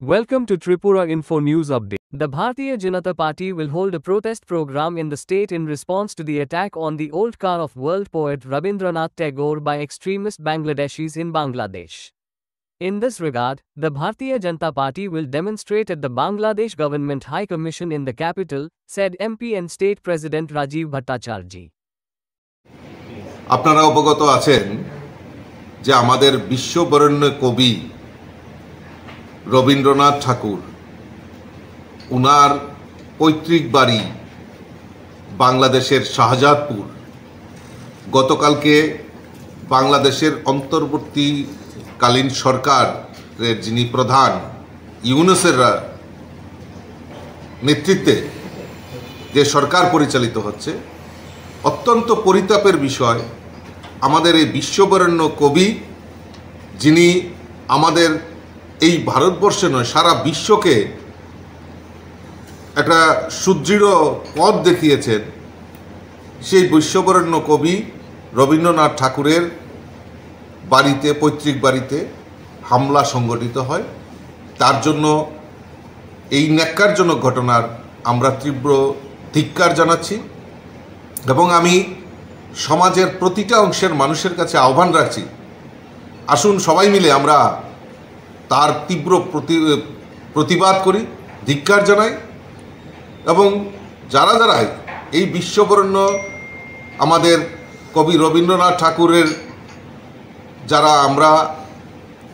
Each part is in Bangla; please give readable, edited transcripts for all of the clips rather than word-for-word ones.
Welcome to Tripura Info News Update. The Bharatiya Janata Party will hold a protest program in the state in response to the attack on the old car of world poet Rabindranath Tagore by extremist Bangladeshis in Bangladesh. In this regard, the Bharatiya Janata Party will demonstrate at the Bangladesh Government High Commission in the capital, said MP and State President Rajiv Bhattacharjee. আপনারা অবগত আছেন যে আমাদের বিশ্ববরেণ্য কবি রবীন্দ্রনাথ ঠাকুর উনার পৈতৃক বাড়ি বাংলাদেশের শাহজাদপুর গতকালকে বাংলাদেশের অন্তর্বর্তীকালীন সরকারের যিনি প্রধান ইউনূসের নেতৃত্বে যে সরকার পরিচালিত হচ্ছে অত্যন্ত পরিতাপের বিষয় আমাদের এই বিশ্ববরেণ্য কবি যিনি আমাদের এই ভারতবর্ষে নয় সারা বিশ্বকে একটা সুদৃঢ় পথ দেখিয়েছেন সেই বিশ্ববরেণ্য কবি রবীন্দ্রনাথ ঠাকুরের বাড়িতে পৈতৃক বাড়িতে হামলা সংঘটিত হয় তার জন্য এই ন্যাক্কারজনক ঘটনার আমরা তীব্র ধিক্কার জানাচ্ছি এবং আমি সমাজের প্রতিটা অংশের মানুষের কাছে আহ্বান রাখছি আসুন সবাই মিলে আমরা তার তীব্র প্রতিবাদ করি ধিক্কার জানাই এবং যারা এই বিশ্ববরেণ্য আমাদের কবি রবীন্দ্রনাথ ঠাকুরের যারা আমরা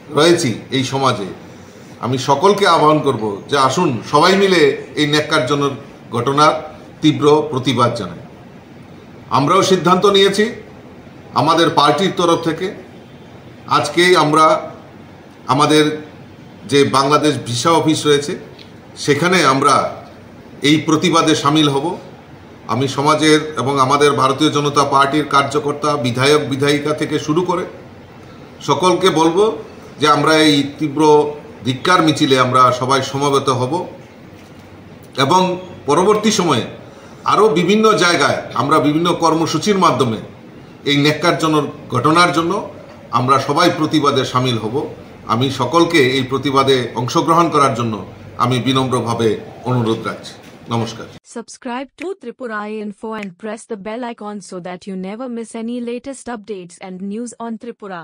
রয়েছি এই সমাজে আমি সকলকে আহ্বান করব যে আসুন সবাই মিলে এই ন্যাক্কারজনক ঘটনার তীব্র প্রতিবাদ জানাই আমরাও সিদ্ধান্ত নিয়েছি আমাদের পার্টির তরফ থেকে আজকেই আমরা আমাদের যে বাংলাদেশ ভিসা অফিস রয়েছে সেখানে আমরা এই প্রতিবাদে সামিল হব আমি সমাজের এবং আমাদের ভারতীয় জনতা পার্টির কার্যকর্তা বিধায়ক বিধায়িকা থেকে শুরু করে সকলকে বলবো যে আমরা এই তীব্র ধিক্কার মিছিলে আমরা সবাই সমবেত হব এবং পরবর্তী সময়ে আরও বিভিন্ন জায়গায় আমরা বিভিন্ন কর্মসূচির মাধ্যমে এই ন্যাক্কারজনক ঘটনার জন্য আমরা সবাই প্রতিবাদে সামিল হব আমি সকলকে এই প্রতিবাদে অংশগ্রহণ করার জন্য আমি বিনম্রভাবে অনুরোধ রাখছি নমস্কার Subscribe to Tripura Info and press the bell icon so that you never miss any latest updates and news on Tripura.